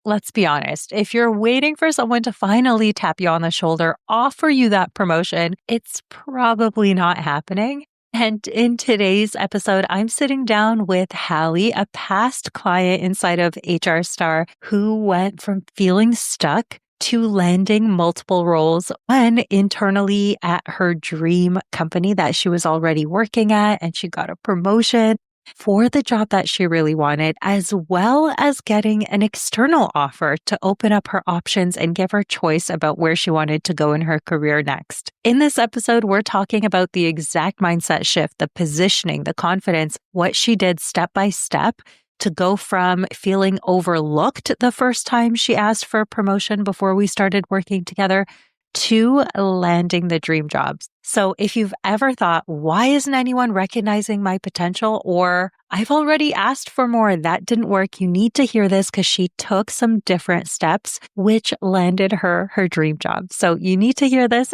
let's be honest, if you're waiting for someone to finally tap you on the shoulder, offer you that promotion, it's probably not happening. And in today's episode, I'm sitting down with Hallie, a past client inside of HR Star who went from feeling stuck to landing multiple roles, one internally at her dream company that she was already working at, and she got a promotion for the job that she really wanted, as well as getting an external offer to open up her options and give her choice about where she wanted to go in her career next. In this episode, we're talking about the exact mindset shift, the positioning, the confidence, what she did step by step to go from feeling overlooked the first time she asked for a promotion before we started working together to landing the dream jobs. So if you've ever thought, why isn't anyone recognizing my potential? Or I've already asked for more, that didn't work. You need to hear this because she took some different steps, which landed her dream job. So you need to hear this.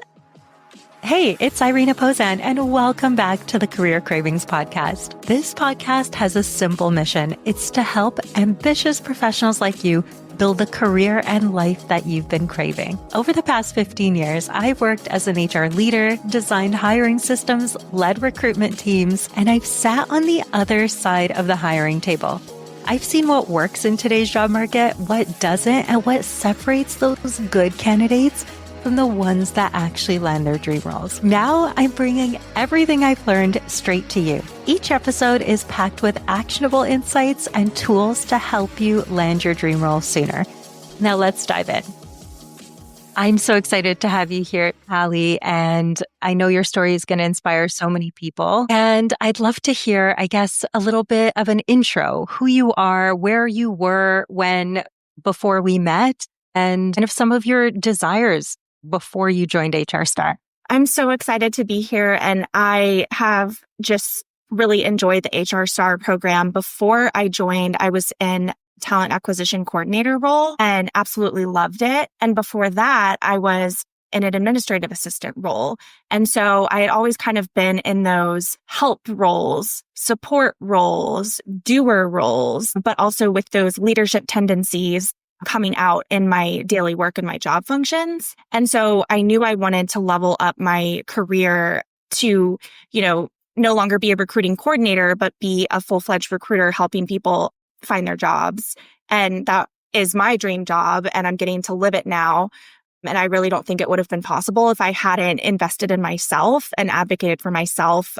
Hey, it's Irina Pozan, and welcome back to the Career Cravings Podcast. This podcast has a simple mission. It's to help ambitious professionals like you build the career and life that you've been craving. Over the past 15 years, I've worked as an HR leader, designed hiring systems, led recruitment teams, and I've sat on the other side of the hiring table. I've seen what works in today's job market, what doesn't, and what separates those good candidates from the ones that actually land their dream roles. Now I'm bringing everything I've learned straight to you. Each episode is packed with actionable insights and tools to help you land your dream role sooner. Now let's dive in. I'm so excited to have you here, Hallie, and I know your story is going to inspire so many people. And I'd love to hear, I guess, a little bit of an intro, who you are, where you were before we met, and kind of some of your desires before you joined HR Star. I'm so excited to be here, and I have just really enjoyed the HR Star program. Before I joined, I was in talent acquisition coordinator role and absolutely loved it. And before that, I was in an administrative assistant role. And so I had always kind of been in those help roles, support roles, doer roles, but also with those leadership tendencies coming out in my daily work and my job functions. And so I knew I wanted to level up my career to, no longer be a recruiting coordinator, but be a full-fledged recruiter helping people find their jobs. And that is my dream job, and I'm getting to live it now. And I really don't think it would have been possible if I hadn't invested in myself and advocated for myself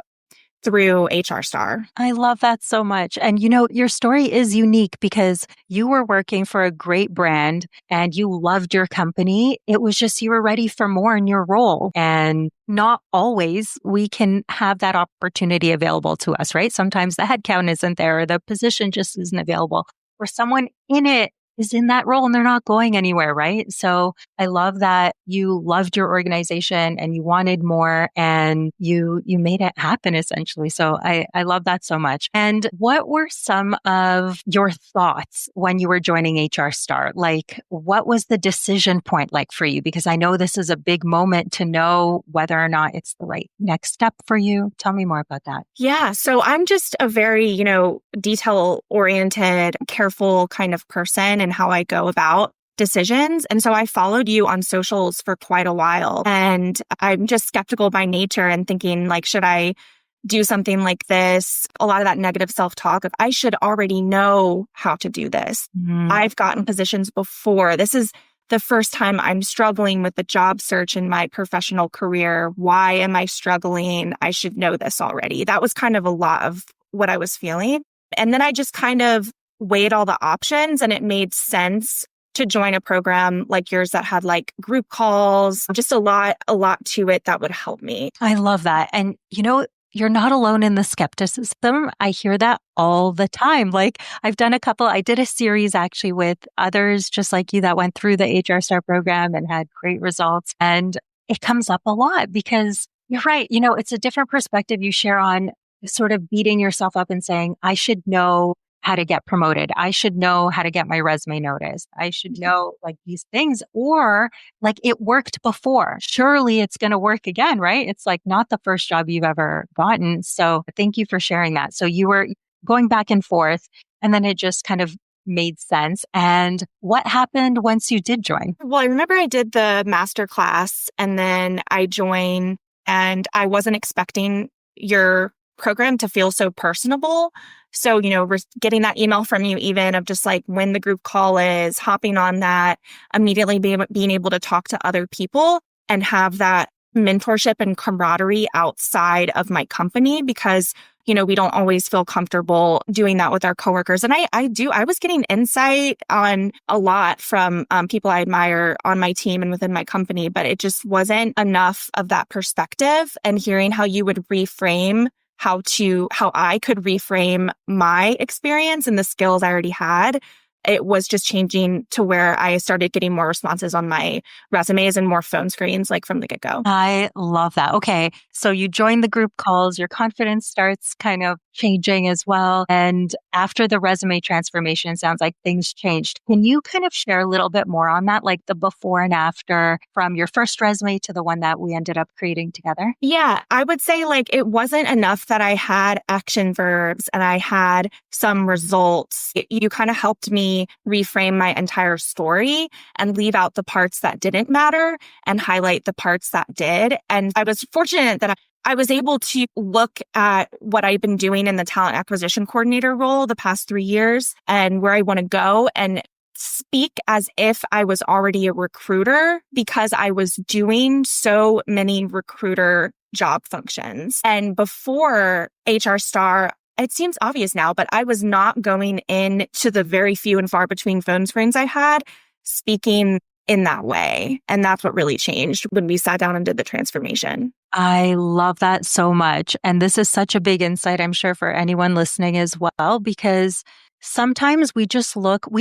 through HR Star. I love that so much. And your story is unique because you were working for a great brand and you loved your company. It was just you were ready for more in your role. And not always we can have that opportunity available to us, right? Sometimes the headcount isn't there, or the position just isn't available, or someone in it is in that role and they're not going anywhere, right? So I love that you loved your organization and you wanted more and you made it happen essentially. So I love that so much. And what were some of your thoughts when you were joining HR Star? Like, what was the decision point like for you? Because I know this is a big moment to know whether or not it's the right next step for you. Tell me more about that. Yeah. So I'm just a very, detail-oriented, careful kind of person and how I go about decisions. And so I followed you on socials for quite a while. And I'm just skeptical by nature and thinking, like, should I do something like this? A lot of that negative self-talk of I should already know how to do this. I've gotten positions before. This is the first time I'm struggling with the job search in my professional career. Why am I struggling? I should know this already. That was kind of a lot of what I was feeling. And then I just kind of weighed all the options, and it made sense to join a program like yours that had like group calls, just a lot to it that would help me. I love that. And you're not alone in the skepticism. I hear that all the time. Like I did a series actually with others just like you that went through the HR Star program and had great results. And it comes up a lot because you're right. It's a different perspective you share on sort of beating yourself up and saying, I should know how to get promoted. I should know how to get my resume noticed. I should know like these things, or like it worked before. Surely it's going to work again, right? It's like not the first job you've ever gotten. So thank you for sharing that. So you were going back and forth, and then it just kind of made sense. And what happened once you did join? Well, I remember I did the master class and then I joined, and I wasn't expecting your program to feel so personable. So, getting that email from you, even of just like when the group call is, hopping on that, immediately being able to talk to other people and have that mentorship and camaraderie outside of my company, because we don't always feel comfortable doing that with our coworkers. And I was getting insight on a lot from people I admire on my team and within my company, but it just wasn't enough of that perspective. And hearing how you would reframe how I could reframe my experience and the skills I already had, it was just changing to where I started getting more responses on my resumes and more phone screens, like from the get-go. I love that. Okay. So you join the group calls, your confidence starts kind of changing as well. And after the resume transformation, it sounds like things changed. Can you kind of share a little bit more on that, like the before and after from your first resume to the one that we ended up creating together? Yeah, I would say like it wasn't enough that I had action verbs and I had some results. You kind of helped me reframe my entire story and leave out the parts that didn't matter and highlight the parts that did. And I was fortunate that I was able to look at what I've been doing in the talent acquisition coordinator role the past 3 years and where I want to go and speak as if I was already a recruiter, because I was doing so many recruiter job functions. And before HR Star, it seems obvious now, but I was not going in to the very few and far between phone screens I had speaking in that way. And that's what really changed when we sat down and did the transformation. I love that so much. And this is such a big insight, I'm sure, for anyone listening as well, because sometimes we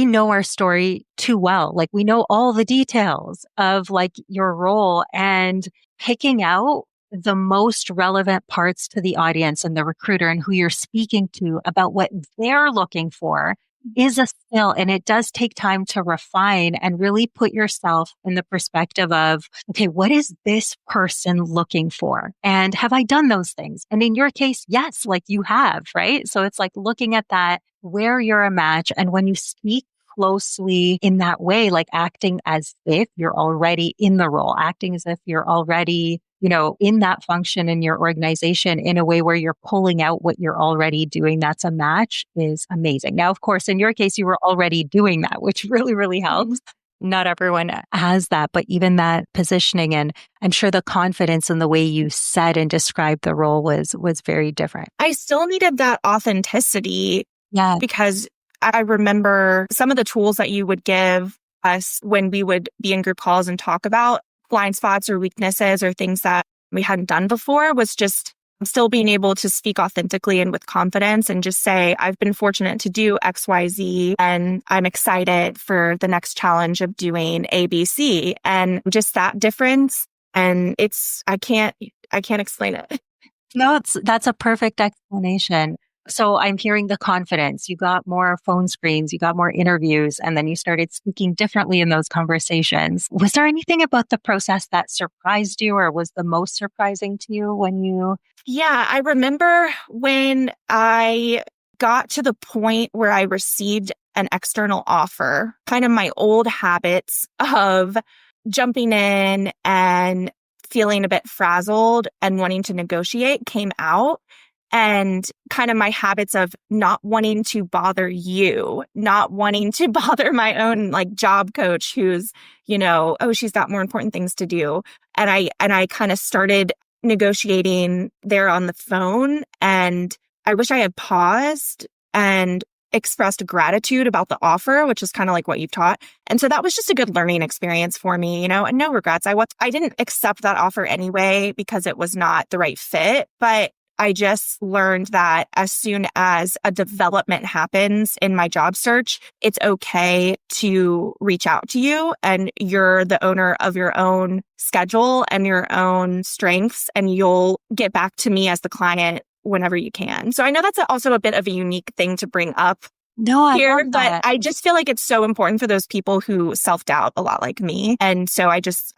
know our story too well. Like we know all the details of like your role, and picking out the most relevant parts to the audience and the recruiter and who you're speaking to about what they're looking for is a skill. And it does take time to refine and really put yourself in the perspective of, okay, what is this person looking for? And have I done those things? And in your case, yes, like you have, right? So it's like looking at that, where you're a match. And when you speak closely in that way, like acting as if you're already in the role, acting as if you're already in that function in your organization in a way where you're pulling out what you're already doing, that's a match, is amazing. Now, of course, in your case, you were already doing that, which really, really helps. Not everyone has that, but even that positioning, and I'm sure the confidence in the way you said and described the role was very different. I still needed that authenticity. Yeah. Because I remember some of the tools that you would give us when we would be in group calls and talk about blind spots or weaknesses or things that we hadn't done before, was just still being able to speak authentically and with confidence and just say, I've been fortunate to do XYZ and I'm excited for the next challenge of doing ABC. And just that difference. And I can't explain it. No, that's a perfect explanation. So I'm hearing the confidence. You got more phone screens, you got more interviews, and then you started speaking differently in those conversations. Was there anything about the process that surprised you or was the most surprising to you when you... Yeah, I remember when I got to the point where I received an external offer, kind of my old habits of jumping in and feeling a bit frazzled and wanting to negotiate came out. And kind of my habits of not wanting to bother you, not wanting to bother my own like job coach who's, she's got more important things to do. And I kind of started negotiating there on the phone. And I wish I had paused and expressed gratitude about the offer, which is kind of like what you've taught. And so that was just a good learning experience for me, and no regrets. I didn't accept that offer anyway because it was not the right fit, but I just learned that as soon as a development happens in my job search, it's okay to reach out to you, and you're the owner of your own schedule and your own strengths, and you'll get back to me as the client whenever you can. So I know that's also a bit of a unique thing to bring up here, but I just feel like it's so important for those people who self-doubt a lot like me. And so I just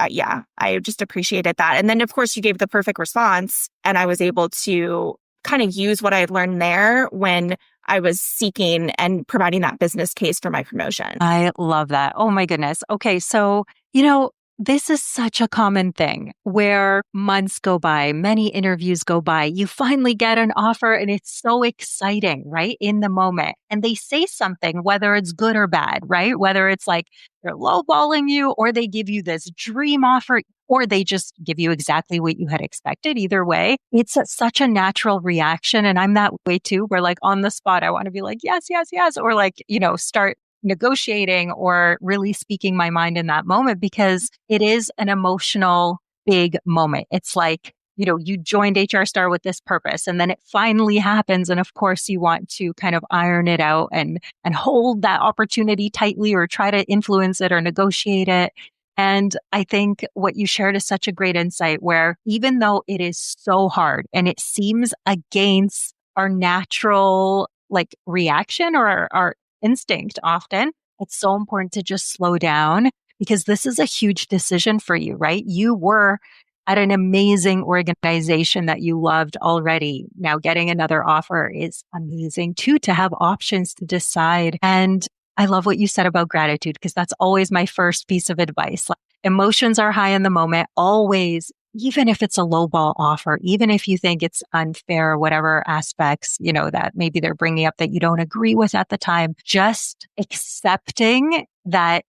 appreciated that. And then of course you gave the perfect response, and I was able to kind of use what I had learned there when I was seeking and providing that business case for my promotion. I love that. Oh my goodness. Okay. So, this is such a common thing where months go by, many interviews go by, you finally get an offer and it's so exciting, right? In the moment. And they say something, whether it's good or bad, right? Whether it's like they're lowballing you or they give you this dream offer or they just give you exactly what you had expected. Either way, it's such a natural reaction. And I'm that way too, where like on the spot, I want to be like, yes, yes, yes. Or like, start negotiating or really speaking my mind in that moment because it is an emotional big moment. It's like, you joined HR Star with this purpose and then it finally happens. And of course you want to kind of iron it out and hold that opportunity tightly or try to influence it or negotiate it. And I think what you shared is such a great insight where even though it is so hard and it seems against our natural like reaction or our instinct often, it's so important to just slow down because this is a huge decision for you, right? You were at an amazing organization that you loved already. Now getting another offer is amazing too, to have options to decide. And I love what you said about gratitude because that's always my first piece of advice. Like, emotions are high in the moment, always, even if it's a lowball offer, even if you think it's unfair, whatever aspects, that maybe they're bringing up that you don't agree with at the time, just accepting that,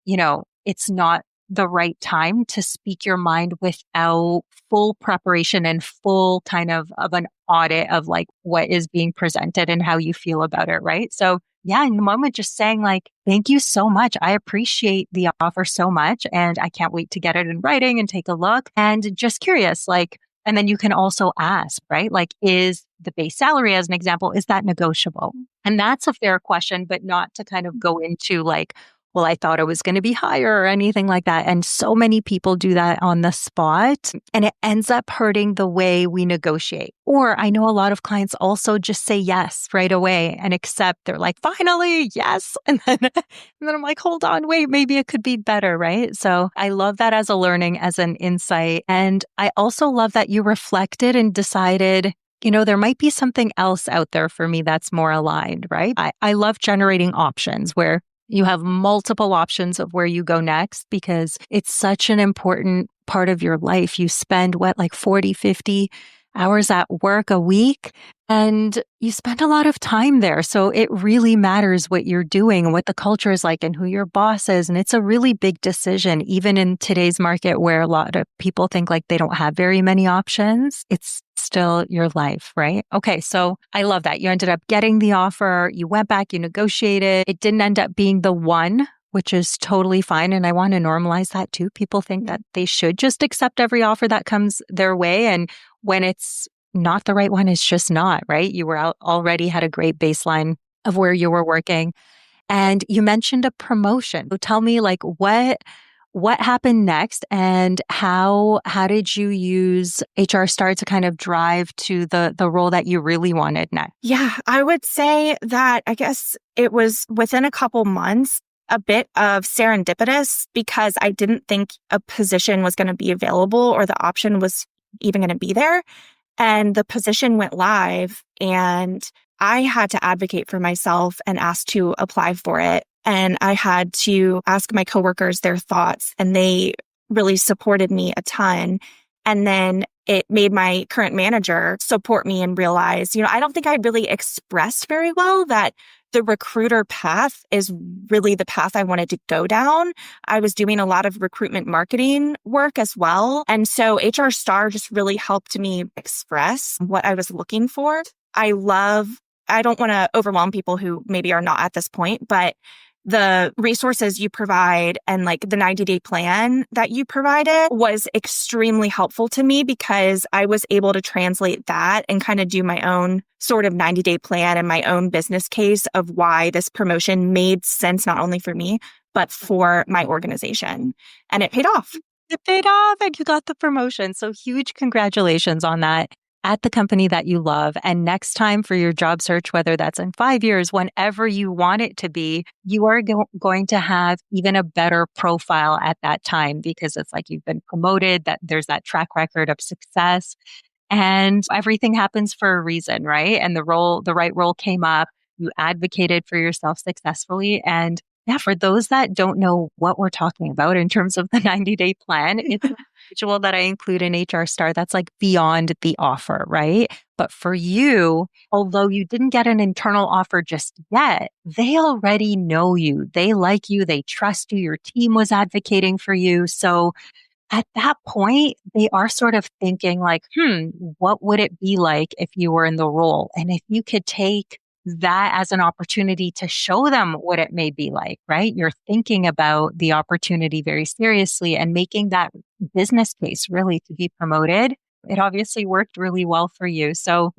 it's not the right time to speak your mind without full preparation and full kind of an audit of like what is being presented and how you feel about it. Right. So yeah, in the moment, just saying like, thank you so much. I appreciate the offer so much. And I can't wait to get it in writing and take a look. And just curious, like, and then you can also ask, right? Like, is the base salary, as an example, is that negotiable? And that's a fair question, but not to kind of go into like, well, I thought it was going to be higher or anything like that. And so many people do that on the spot and it ends up hurting the way we negotiate. Or I know a lot of clients also just say yes right away and accept. They're like, finally, yes. And then I'm like, hold on, wait, maybe it could be better, right? So I love that as a learning, as an insight. And I also love that you reflected and decided, there might be something else out there for me that's more aligned, right? I love generating options where you have multiple options of where you go next because it's such an important part of your life. You spend like 40, 50 hours at work a week and you spend a lot of time there. So it really matters what you're doing and what the culture is like and who your boss is. And it's a really big decision, even in today's market where a lot of people think like they don't have very many options. It's still your life, right? Okay. So I love that. You ended up getting the offer. You went back, you negotiated. It didn't end up being the one, which is totally fine. And I want to normalize that too. People think that they should just accept every offer that comes their way. And when it's not the right one, it's just not, right? You were already had a great baseline of where you were working. And you mentioned a promotion. So tell me like what happened next and how did you use HR Star to kind of drive to the role that you really wanted next? Yeah, I would say that I guess it was within a couple months, a bit of serendipitous because I didn't think a position was going to be available or the option was even going to be there. And the position went live and I had to advocate for myself and ask to apply for it. And I had to ask my coworkers their thoughts and they really supported me a ton. And then it made my current manager support me and realize, I don't think I really expressed very well that the recruiter path is really the path I wanted to go down. I was doing a lot of recruitment marketing work as well. And so HR Star just really helped me express what I was looking for. I don't want to overwhelm people who maybe are not at this point, but the resources you provide and like the 90-day plan that you provided was extremely helpful to me because I was able to translate that and kind of do my own sort of 90-day plan and my own business case of why this promotion made sense, not only for me, but for my organization. And it paid off. It paid off and you got the promotion. So huge congratulations on that at the company that you love. And next time for your job search, whether that's in 5 years, whenever you want it to be, you are going to have even a better profile at that time because it's like you've been promoted, that there's that track record of success and everything happens for a reason, right? And the right role came up. You advocated for yourself successfully. And yeah, for those that don't know what we're talking about in terms of the 90-day plan, it's a ritual that I include in HR Star that's like beyond the offer, right? But for you, although you didn't get an internal offer just yet, they already know you. They like you. They trust you. Your team was advocating for you. So at that point, they are sort of thinking like, what would it be like if you were in the role? And if you could take that as an opportunity to show them what it may be like, right? You're thinking about the opportunity very seriously and making that business case really to be promoted. It obviously worked really well for you. So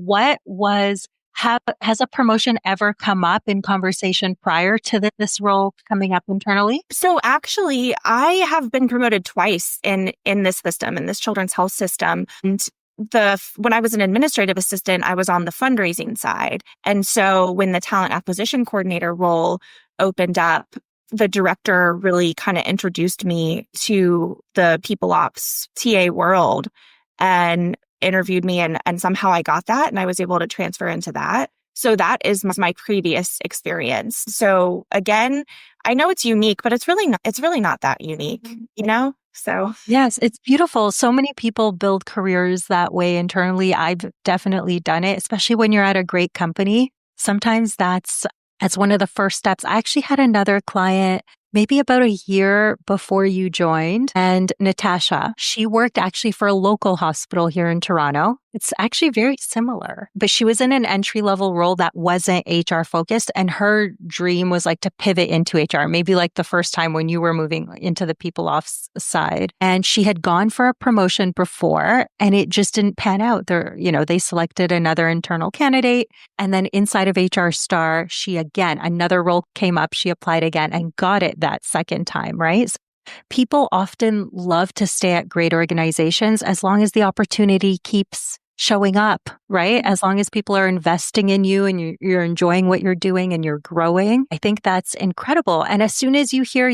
has a promotion ever come up in conversation prior to this role coming up internally? So actually, I have been promoted twice in this system, in this children's health system. And when I was an administrative assistant, I was on the fundraising side. And so when the talent acquisition coordinator role opened up, the director really kind of introduced me to the people ops TA world and interviewed me, and somehow I got that and I was able to transfer into that. So that is my previous experience. So again, I know it's unique, but it's really not that unique, you know? So yes, it's beautiful. So many people build careers that way internally. I've definitely done it, especially when you're at a great company. Sometimes that's one of the first steps. I actually had another client maybe about a year before you joined. And Natasha, she worked actually for a local hospital here in Toronto. It's actually very similar, but she was in an entry-level role that wasn't HR focused. And her dream was like to pivot into HR, maybe like the first time when you were moving into the people ops side. And she had gone for a promotion before and it just didn't pan out. They selected another internal candidate. And then inside of HR Star, another role came up. She applied again and got it that second time, right? So people often love to stay at great organizations as long as the opportunity keeps showing up, right? As long as people are investing in you and you're enjoying what you're doing and you're growing. I think that's incredible. And as soon as you hear,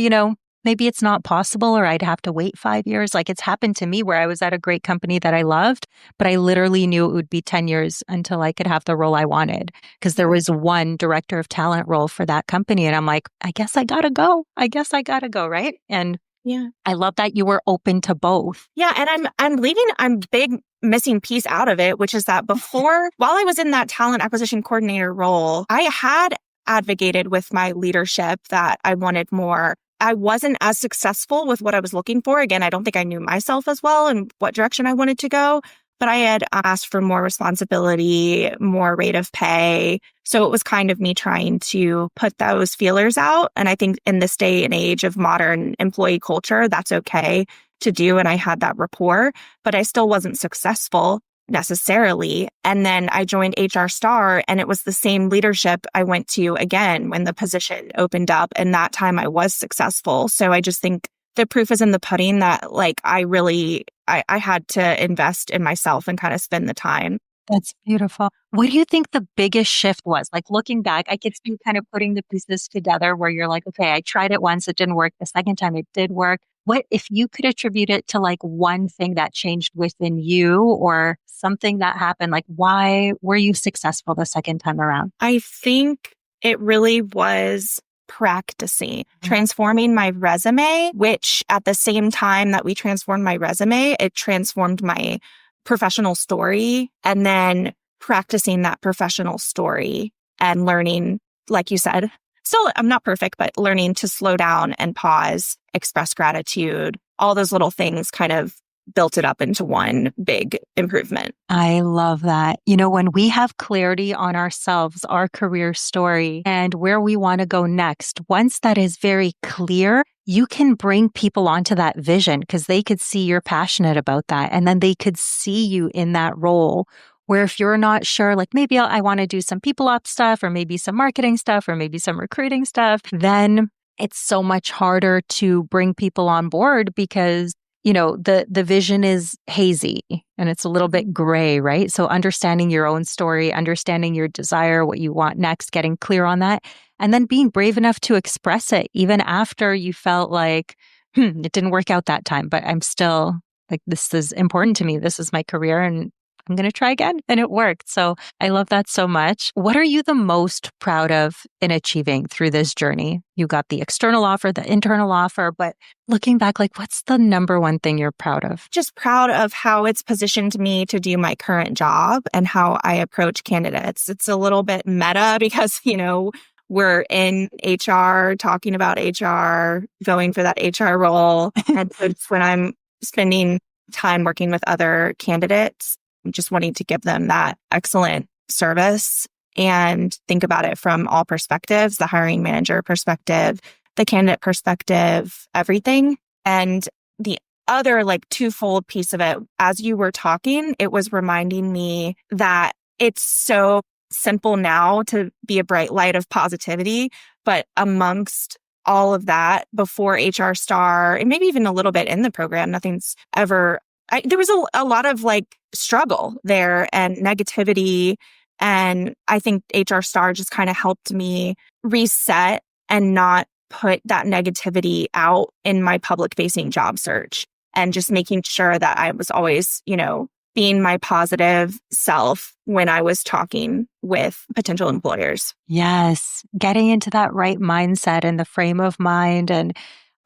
maybe it's not possible or I'd have to wait 5 years. Like it's happened to me where I was at a great company that I loved, but I literally knew it would be 10 years until I could have the role I wanted because there was one director of talent role for that company. And I'm like, I guess I gotta go. Right? And yeah, I love that you were open to both. Yeah. And I'm leaving a big missing piece out of it, which is that while I was in that talent acquisition coordinator role, I had advocated with my leadership that I wanted more. I wasn't as successful with what I was looking for. Again, I don't think I knew myself as well and what direction I wanted to go, but I had asked for more responsibility, more rate of pay. So it was kind of me trying to put those feelers out. And I think in this day and age of modern employee culture, that's okay to do. And I had that rapport, but I still wasn't successful necessarily. And then I joined HR Star and it was the same leadership I went to again when the position opened up. And that time I was successful. So I just think the proof is in the pudding that I had to invest in myself and kind of spend the time. That's beautiful. What do you think the biggest shift was? Like looking back, I could see kind of putting the pieces together where you're like, okay, I tried it once, it didn't work. The second time it did work. What if you could attribute it to like one thing that changed within you or something that happened? Like why were you successful the second time around? I think it really was practicing, transforming my resume, which at the same time that we transformed my resume, it transformed my professional story, and then practicing that professional story and learning, like you said, still, I'm not perfect, but learning to slow down and pause, express gratitude, all those little things kind of built it up into one big improvement. I love that. When we have clarity on ourselves, our career story, and where we want to go next, once that is very clear, you can bring people onto that vision because they could see you're passionate about that. And then they could see you in that role. Where if you're not sure, like maybe I want to do some people ops stuff or maybe some marketing stuff or maybe some recruiting stuff, then it's so much harder to bring people on board because the vision is hazy and it's a little bit gray, right? So understanding your own story, understanding your desire, what you want next, getting clear on that, and then being brave enough to express it even after you felt like, it didn't work out that time, but I'm still like, this is important to me. This is my career and I'm going to try again. And it worked. So I love that so much. What are you the most proud of in achieving through this journey? You got the external offer, the internal offer, but looking back, like what's the number one thing you're proud of? Just proud of how it's positioned me to do my current job and how I approach candidates. It's a little bit meta because, we're in HR, talking about HR, going for that HR role. And so it's when I'm spending time working with other candidates, I'm just wanting to give them that excellent service and think about it from all perspectives, the hiring manager perspective, the candidate perspective, everything. And the other twofold piece of it, as you were talking, it was reminding me that it's so simple now to be a bright light of positivity, but amongst all of that before HR Star and maybe even a little bit in the program, nothing's ever, there was a lot of struggle there and negativity. And I think HR Star just kind of helped me reset and not put that negativity out in my public facing job search and just making sure that I was always, being my positive self when I was talking with potential employers. Yes. Getting into that right mindset and the frame of mind. And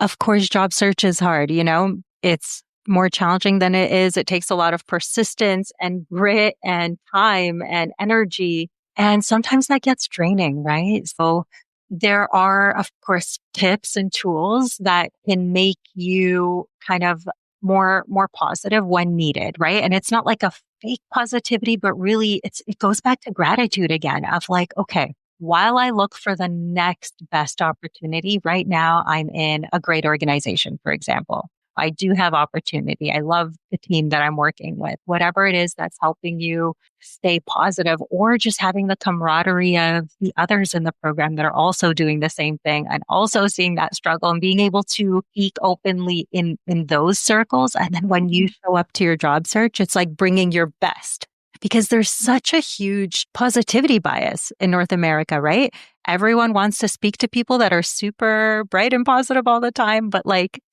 of course, job search is hard. It's more challenging than it is. It takes a lot of persistence and grit and time and energy. And sometimes that gets draining, right? So there are, of course, tips and tools that can make you kind of more positive when needed, right? And it's not like a fake positivity, but really it goes back to gratitude again of okay, while I look for the next best opportunity, right now I'm in a great organization, for example. I do have opportunity. I love the team that I'm working with, whatever it is that's helping you stay positive or just having the camaraderie of the others in the program that are also doing the same thing and also seeing that struggle and being able to speak openly in those circles. And then when you show up to your job search, it's like bringing your best. Because there's such a huge positivity bias in North America, right? Everyone wants to speak to people that are super bright and positive all the time, but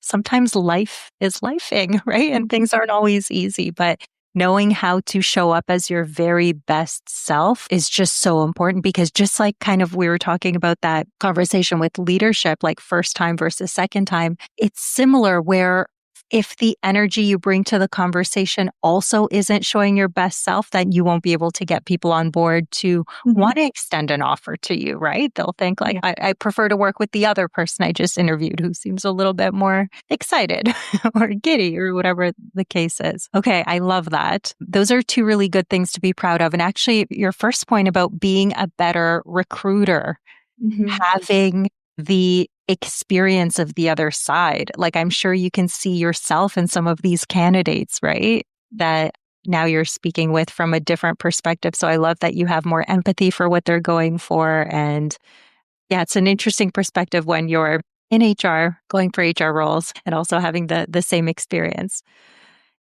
sometimes life is lifing, right? And things aren't always easy, but knowing how to show up as your very best self is just so important because just kind of we were talking about that conversation with leadership, first time versus second time, it's similar where if the energy you bring to the conversation also isn't showing your best self, then you won't be able to get people on board to want to extend an offer to you, right? They'll think I prefer to work with the other person I just interviewed who seems a little bit more excited or giddy or whatever the case is. Okay, I love that. Those are two really good things to be proud of. And actually, your first point about being a better recruiter, having the experience of the other side. I'm sure you can see yourself in some of these candidates, right? That now you're speaking with from a different perspective. So I love that you have more empathy for what they're going for. And yeah, it's an interesting perspective when you're in HR, going for HR roles and also having the same experience.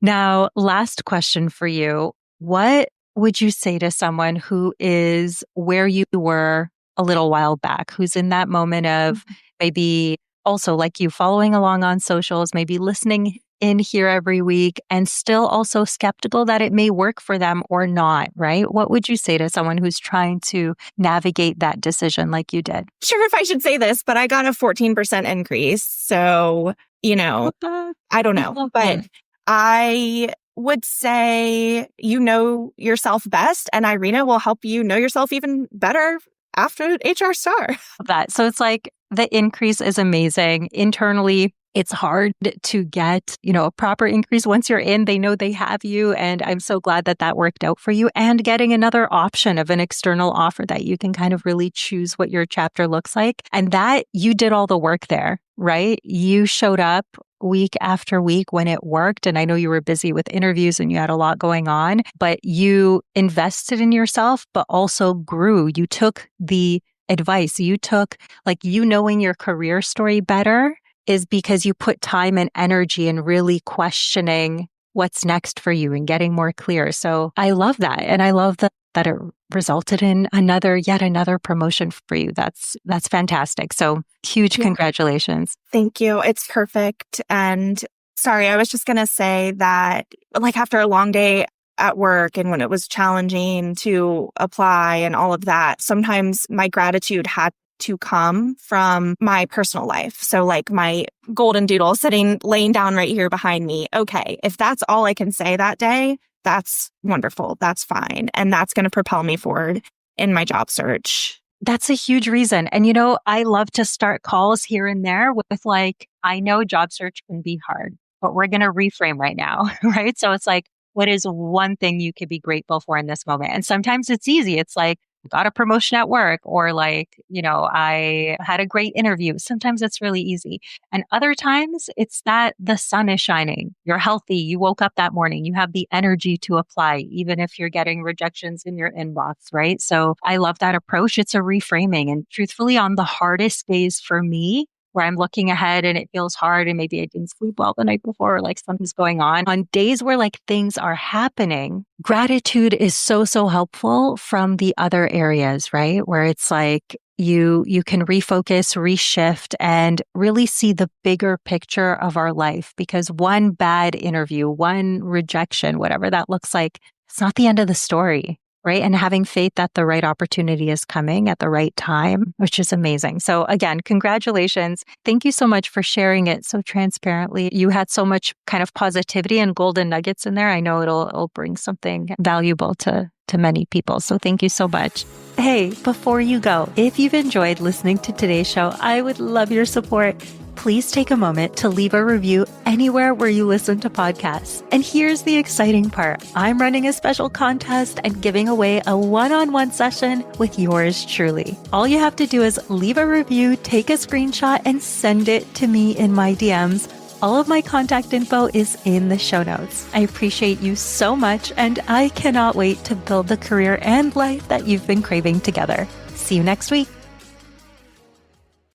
Now, last question for you. What would you say to someone who is where you were a little while back, who's in that moment of maybe also like you following along on socials, maybe listening in here every week and still also skeptical that it may work for them or not, right? What would you say to someone who's trying to navigate that decision like you did? Sure if I should say this, but I got a 14% increase. So, I don't know, but I would say you know yourself best and Irina will help you know yourself even better after HR Star. That. So it's the increase is amazing. Internally, it's hard to get, a proper increase. Once you're in, they know they have you. And I'm so glad that worked out for you. And getting another option of an external offer that you can kind of really choose what your chapter looks like. And that you did all the work there, right? You showed up week after week when it worked. And I know you were busy with interviews and you had a lot going on, but you invested in yourself, but also grew. You took the advice. You took knowing your career story better is because you put time and energy in really questioning what's next for you and getting more clear. So I love that. And I love that it resulted in yet another promotion for you. That's fantastic. So huge congratulations. Thank you. It's perfect. And sorry, I was just going to say that after a long day, at work and when it was challenging to apply and all of that, sometimes my gratitude had to come from my personal life. So like my golden doodle laying down right here behind me. Okay, if that's all I can say that day, that's wonderful. That's fine. And that's going to propel me forward in my job search. That's a huge reason. And, I love to start calls here and there with like, I know job search can be hard, but we're going to reframe right now, right? So it's like, what is one thing you could be grateful for in this moment? And sometimes it's easy. It's like, I got a promotion at work, or like, I had a great interview. Sometimes it's really easy. And other times it's that the sun is shining. You're healthy. You woke up that morning. You have the energy to apply, even if you're getting rejections in your inbox, right? So I love that approach. It's a reframing. And truthfully, on the hardest days for me, where I'm looking ahead and it feels hard and maybe I didn't sleep well the night before, or like something's going on days where like things are happening, gratitude is so helpful from the other areas, right? Where it's like you can refocus, reshift, and really see the bigger picture of our life, because one bad interview, one rejection, whatever that looks like, it's not the end of the story. Right. And having faith that the right opportunity is coming at the right time, which is amazing. So again, congratulations. Thank you so much for sharing it so transparently. You had so much kind of positivity and golden nuggets in there. I know it'll bring something valuable to many people. So thank you so much. Hey, before you go, if you've enjoyed listening to today's show, I would love your support. Please take a moment to leave a review anywhere where you listen to podcasts. And here's the exciting part. I'm running a special contest and giving away a one-on-one session with yours truly. All you have to do is leave a review, take a screenshot, and send it to me in my DMs. All of my contact info is in the show notes. I appreciate you so much, and I cannot wait to build the career and life that you've been craving together. See you next week.